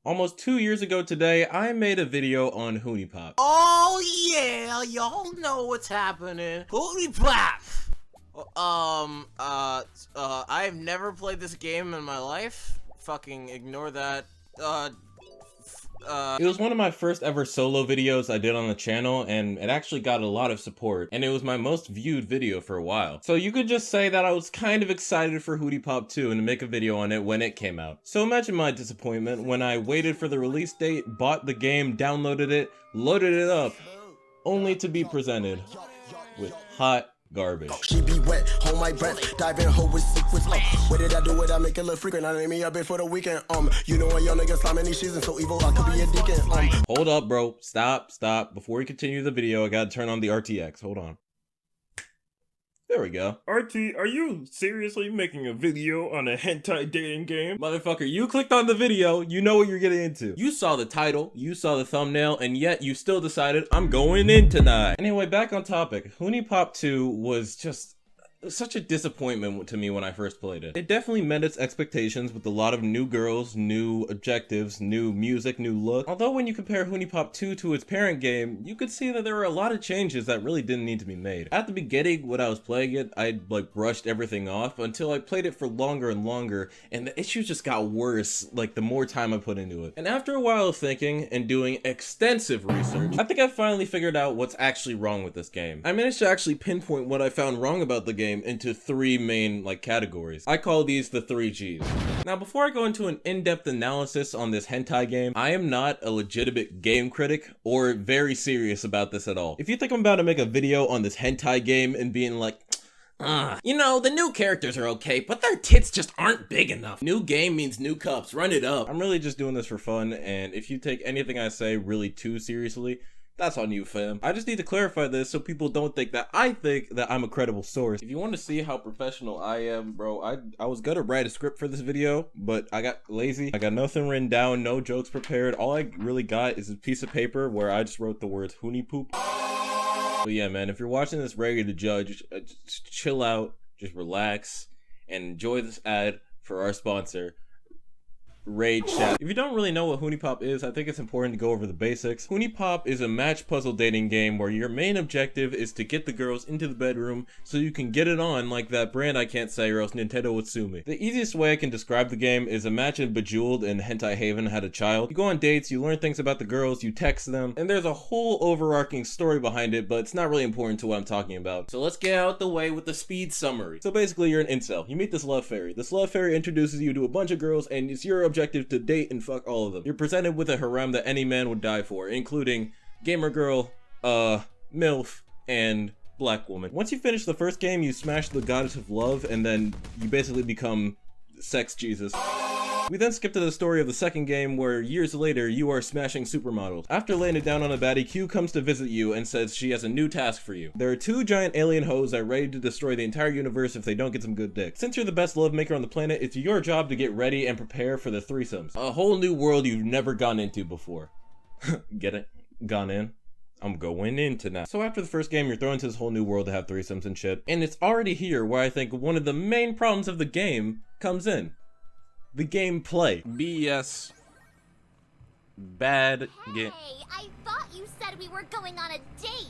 Almost 2 years ago today, I made a video on Huniepop. Oh yeah, y'all know what's happening. Huniepop! I've never played this game in my life. Fucking ignore that. It was one of my first ever solo videos I did on the channel, and it actually got a lot of support, and it was my most viewed video for a while. So you could just say that I was kind of excited for Huniepop 2 and to make a video on it when it came out. So imagine my disappointment when I waited for the release date, bought the game, downloaded it, loaded it up, only to be presented with hot garbage. She be wet, hold my breath, dive in, hold with secrets. What did I do it? I make it look frequent. I name me up bit for the weekend. You know when young niggas slamming these shits and so evil, I could be a deacon. Hold up, bro. Stop. Before we continue the video, I gotta turn on the RTX. Hold on. There we go. RT, are you seriously making a video on a hentai dating game? Motherfucker, you clicked on the video, you know what you're getting into. You saw the title, you saw the thumbnail, and yet you still decided, I'm going in tonight. Anyway, back on topic. Huniepop 2 was just such a disappointment to me when I first played it. It definitely met its expectations with a lot of new girls, new objectives, new music, new look. Although when you compare Huniepop 2 to its parent game, you could see that there were a lot of changes that really didn't need to be made. At the beginning, when I was playing it, I brushed everything off until I played it for longer and longer, and the issues just got worse the more time I put into it. And after a while of thinking and doing extensive research, I think I finally figured out what's actually wrong with this game. I managed to actually pinpoint what I found wrong about the game into three main categories. I call these the 3 Gs. Now before I go into an in-depth analysis on this hentai game, I am not a legitimate game critic or very serious about this at all. If you think I'm about to make a video on this hentai game and being like, you know, the new characters are okay, but their tits just aren't big enough. New game means new cups, run it up. I'm really just doing this for fun, and if you take anything I say really too seriously, that's on you, fam. I just need to clarify this so people don't think that I think that I'm a credible source. If you want to see how professional I am, bro, I was gonna write a script for this video, but I got lazy. I got nothing written down, no jokes prepared. All I really got is a piece of paper where I just wrote the words Huniepop. So yeah, man, if you're watching this ready to judge, just chill out, just relax, and enjoy this ad for our sponsor, Raid Chat. If you don't really know what Huniepop is, I think it's important to go over the basics. Huniepop is a match puzzle dating game where your main objective is to get the girls into the bedroom so you can get it on like that brand I can't say or else Nintendo would sue me. The easiest way I can describe the game is imagine Bejeweled and Hentai Haven had a child. You go on dates, you learn things about the girls, you text them, and there's a whole overarching story behind it, but it's not really important to what I'm talking about. So let's get out the way with the speed summary. So basically you're an incel. You meet this love fairy. This love fairy introduces you to a bunch of girls and it's your objective to date and fuck all of them. You're presented with a harem that any man would die for, including gamer girl, MILF, and black woman. Once you finish the first game, you smash the goddess of love, and then you basically become sex Jesus. We then skip to the story of the second game where years later you are smashing supermodels. After laying it down on a baddie, Q comes to visit you and says she has a new task for you. There are 2 giant alien hoes that are ready to destroy the entire universe if they don't get some good dick. Since you're the best love maker on the planet, it's your job to get ready and prepare for the threesomes. A whole new world you've never gone into before. Get it? Gone in? I'm going in tonight. So after the first game, you're thrown into this whole new world to have threesomes and shit. And it's already here where I think one of the main problems of the game comes in. The gameplay. BS. Bad game. Hey, I thought you said we were going on a date.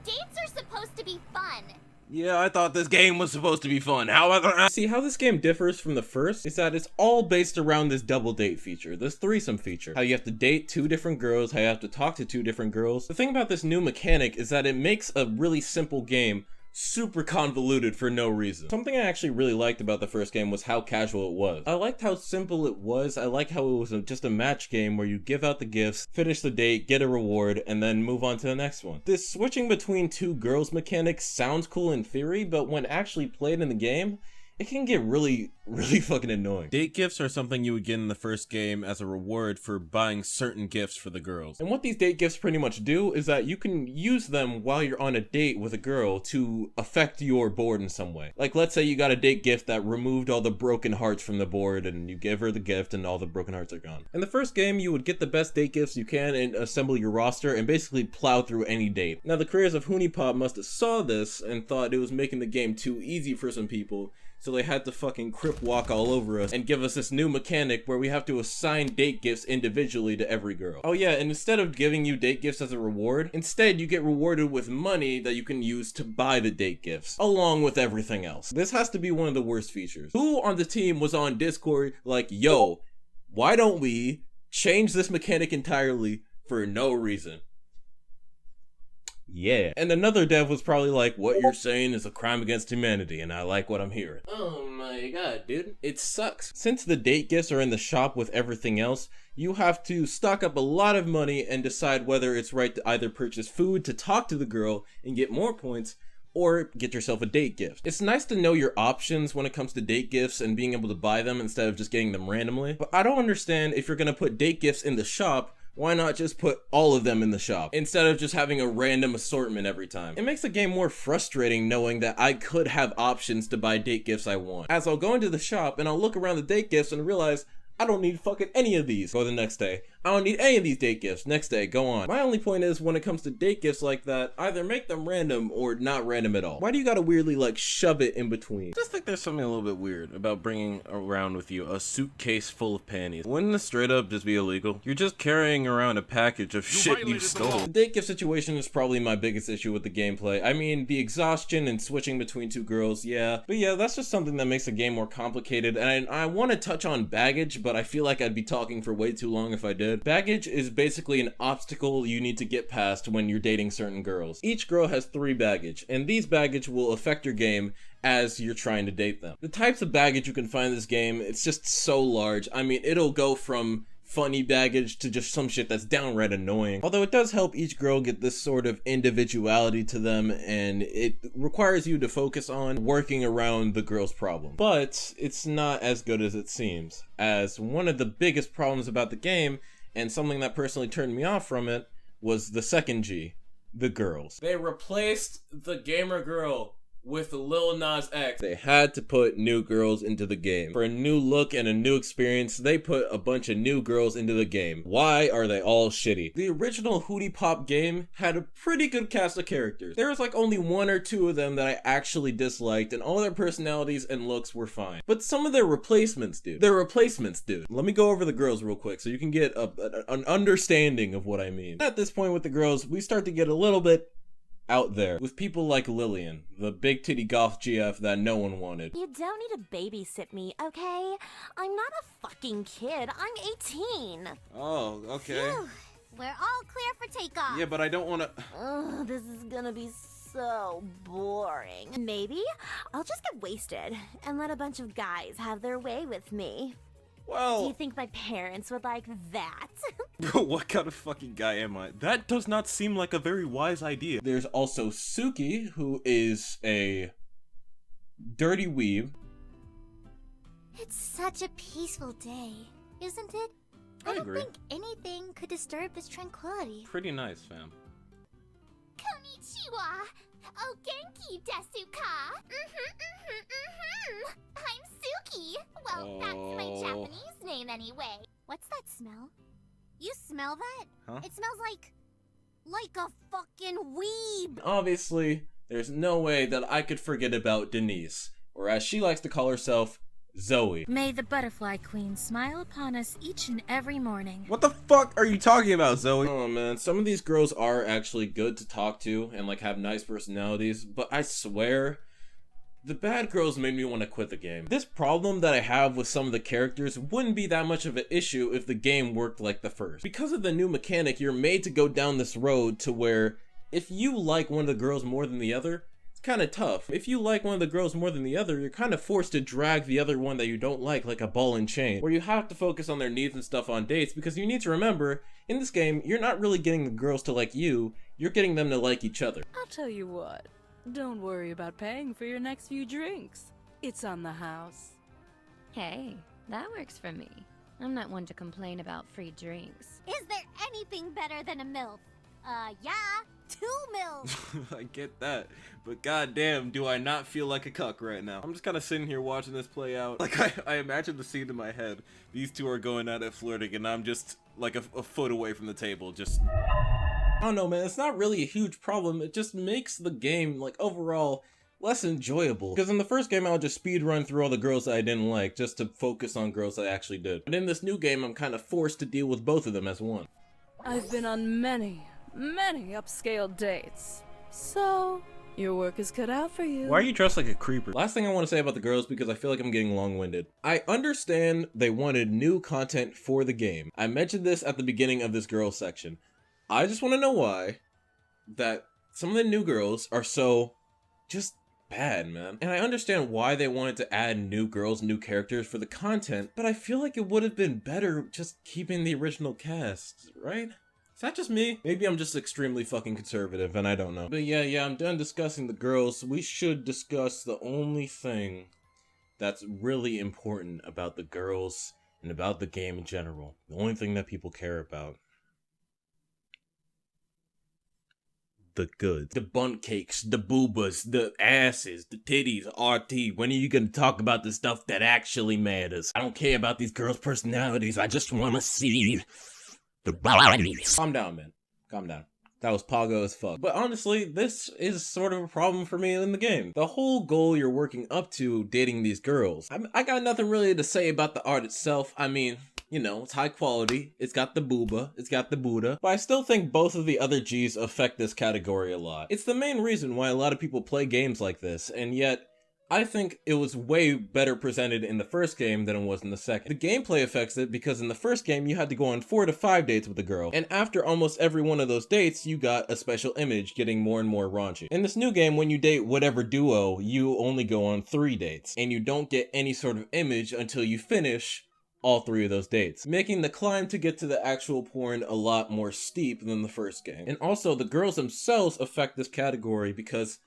Dates are supposed to be fun. Yeah, I thought this game was supposed to be fun. However, see how this game differs from the first is that it's all based around this double date feature, this threesome feature. How you have to date 2 different girls, how you have to talk to 2 different girls. The thing about this new mechanic is that it makes a really simple game super convoluted for no reason. Something I actually really liked about the first game was how casual it was. I liked how simple it was. I liked how it was just a match game where you give out the gifts, finish the date, get a reward, and then move on to the next one. This switching between 2 girls mechanic sounds cool in theory, but when actually played in the game, it can get really fucking annoying. Date gifts are something you would get in the first game as a reward for buying certain gifts for the girls. And what these date gifts pretty much do is that you can use them while you're on a date with a girl to affect your board in some way. Like let's say you got a date gift that removed all the broken hearts from the board and you give her the gift and all the broken hearts are gone. In the first game, you would get the best date gifts you can and assemble your roster and basically plow through any date. Now the creators of Huniepop must have saw this and thought it was making the game too easy for some people, so they had to fucking crip walk all over us and give us this new mechanic where we have to assign date gifts individually to every girl. Oh yeah, and instead of giving you date gifts as a reward, instead you get rewarded with money that you can use to buy the date gifts, along with everything else. This has to be one of the worst features. Who on the team was on Discord like, yo, why don't we change this mechanic entirely for no reason? Yeah. And another dev was probably like, what you're saying is a crime against humanity, and I like what I'm hearing. Oh my god, dude. It sucks. Since the date gifts are in the shop with everything else, you have to stock up a lot of money and decide whether it's right to either purchase food to talk to the girl and get more points, or get yourself a date gift. It's nice to know your options when it comes to date gifts and being able to buy them instead of just getting them randomly, but I don't understand if you're gonna put date gifts in the shop, why not just put all of them in the shop instead of just having a random assortment every time? It makes the game more frustrating knowing that I could have options to buy date gifts I want. As I'll go into the shop and I'll look around the date gifts and realize I don't need fucking any of these. Go the next day. I don't need any of these date gifts. Next day, go on. My only point is, when it comes to date gifts like that, either make them random or not random at all. Why do you gotta weirdly like shove it in between? I just think there's something a little bit weird about bringing around with you a suitcase full of panties. Wouldn't this straight up just be illegal? You're just carrying around a package of shit you stole. The date gift situation is probably my biggest issue with the gameplay. I mean, the exhaustion and switching between two girls, yeah. But yeah, that's just something that makes the game more complicated. And I want to touch on baggage, but I feel like I'd be talking for way too long if I did. Baggage is basically an obstacle you need to get past when you're dating certain girls. Each girl has 3 baggage, and these baggage will affect your game as you're trying to date them. The types of baggage you can find in this game, it's just so large. I mean, it'll go from funny baggage to just some shit that's downright annoying. Although it does help each girl get this sort of individuality to them, and it requires you to focus on working around the girl's problem. But it's not as good as it seems, as one of the biggest problems about the game, and something that personally turned me off from it, was the second G, the girls. They replaced the gamer girl with Lil Nas X. They had to put new girls into the game. For a new look and a new experience, they put a bunch of new girls into the game. Why are they all shitty? The original Huniepop game had a pretty good cast of characters. There was like only 1 or 2 of them that I actually disliked, and all their personalities and looks were fine. But some of their replacements, dude. Let me go over the girls real quick so you can get an understanding of what I mean. At this point with the girls, we start to get a little bit out there with people like Lillian, the big titty goth GF that no one wanted. You don't need to babysit me, okay? I'm not a fucking kid. I'm 18. Oh, okay. Phew. We're all clear for takeoff. Yeah, but I don't want to... Ugh, this is gonna be so boring. Maybe I'll just get wasted and let a bunch of guys have their way with me. Do Well... you think my parents would like that? Bro, what kind of fucking guy am I? That does not seem like a very wise idea. There's also Suki, who is a dirty weeb. It's such a peaceful day, isn't it? I don't agree. think anything could disturb this tranquility. Pretty nice, fam. Konnichiwa! Oh, genki desuka! I'm Suki! Well, that's my Oh. Japanese name anyway. What's that smell? You smell that? Huh? It smells like a fucking weeb! Obviously, there's no way that I could forget about Denise, or as she likes to call herself, Zoe. May the butterfly queen smile upon us each and every morning. What the fuck are you talking about, Zoe? Oh man, some of these girls are actually good to talk to and like have nice personalities, but I swear, the bad girls made me want to quit the game. This problem that I have with some of the characters wouldn't be that much of an issue if the game worked like the first. Because of the new mechanic, you're made to go down this road to where if you like one of the girls more than the other, it's kind of tough. If you like one of the girls more than the other, you're kind of forced to drag the other one that you don't like a ball and chain, where you have to focus on their needs and stuff on dates, because you need to remember, in this game, you're not really getting the girls to like you, you're getting them to like each other. I'll tell you what, don't worry about paying for your next few drinks. It's on the house. Hey, that works for me. I'm not one to complain about free drinks. Is there anything better than a MILF? Yeah, 2 MILFs! I get that, but goddamn, do I not feel like a cuck right now. I'm just kind of sitting here watching this play out. Like, I imagine the scene in my head. These two are going at it flirting, and I'm just like a foot away from the table, just... I don't know, man, it's not really a huge problem. It just makes the game, like, overall, less enjoyable. Because in the first game, I would just speed run through all the girls that I didn't like just to focus on girls that I actually did. But in this new game, I'm kind of forced to deal with both of them as one. I've been on many upscale dates. So, your work is cut out for you. Why are you dressed like a creeper? Last thing I want to say about the girls, because I feel like I'm getting long-winded. I understand they wanted new content for the game. I mentioned this at the beginning of this girls section. I just want to know why that some of the new girls are so just bad, man. And I understand why they wanted to add new girls, new characters for the content, but I feel like it would have been better just keeping the original cast, right? Is that just me? Maybe I'm just extremely fucking conservative and I don't know. But yeah, I'm done discussing the girls. We should discuss the only thing that's really important about the girls and about the game in general. The only thing that people care about. The goods. The bunt cakes, the boobas, the asses, the titties, RT. When are you gonna talk about the stuff that actually matters? I don't care about these girls' personalities. I just wanna see the bodies. Calm down, man. Calm down. That was Pogo as fuck. But honestly, this is sort of a problem for me in the game. The whole goal you're working up to dating these girls. I got nothing really to say about the art itself. I mean, you know, it's high quality, it's got the booba, it's got the Buddha, but I still think both of the other G's affect this category a lot. It's the main reason why a lot of people play games like this, and yet, I think it was way better presented in the first game than it was in the second. The gameplay affects it because in the first game you had to go on 4 to 5 dates with a girl, and after almost every one of those dates you got a special image, getting more and more raunchy. In this new game, when you date whatever duo, you only go on 3 dates, and you don't get any sort of image until you finish all 3 of those dates, making the climb to get to the actual porn a lot more steep than the first game. And also, the girls themselves affect this category because,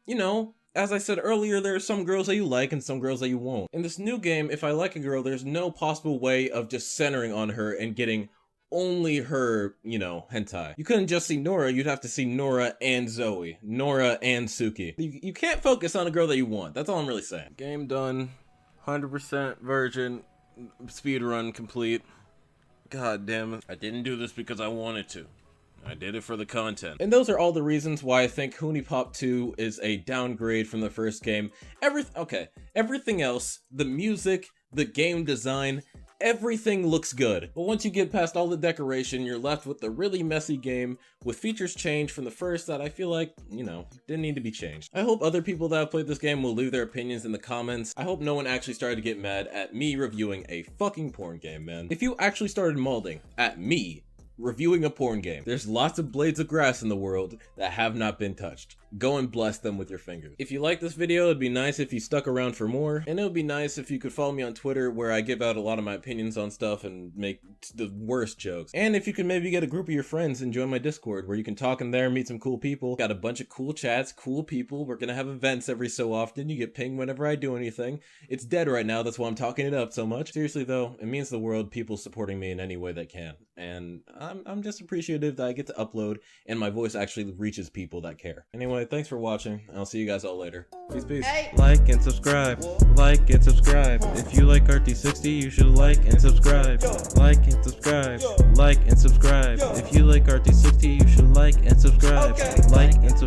you know, as I said earlier, there are some girls that you like and some girls that you won't. In this new game, if I like a girl, there's no possible way of just centering on her and getting only her, you know, hentai. You couldn't just see Nora, you'd have to see Nora and Zoe, Nora and Suki. You can't focus on a girl that you want, that's all I'm really saying. Game done, 100% virgin, speedrun complete. God damn it. I didn't do this because I wanted to. I did it for the content. And those are all the reasons why I think Huniepop 2 is a downgrade from the first game. Everything else, the music, the game design, everything looks good. But once you get past all the decoration, you're left with a really messy game with features changed from the first that I feel like, you know, didn't need to be changed. I hope other people that have played this game will leave their opinions in the comments. I hope no one actually started to get mad at me reviewing a fucking porn game, man. If you actually started molding at me reviewing a porn game, there's lots of blades of grass in the world that have not been touched. Go and bless them with your fingers. If you like this video, it'd be nice if you stuck around for more, and it would be nice if you could follow me on Twitter where I give out a lot of my opinions on stuff and make the worst jokes. And if you could maybe get a group of your friends and join my Discord where you can talk in there, meet some cool people. Got a bunch of cool chats, cool people. We're gonna have events every so often. You get pinged whenever I do anything. It's dead right now, that's why I'm talking it up so much. Seriously though, it means the world, people supporting me in any way they can. And I'm just appreciative that I get to upload and my voice actually reaches people that care. Anyway, thanks for watching. I'll see you guys all later. Peace, peace. Hey. Like and subscribe. Like and subscribe. If you like RT60, you should like and subscribe. Like and subscribe. Like and subscribe. If you like RT60, you should like and subscribe. Like and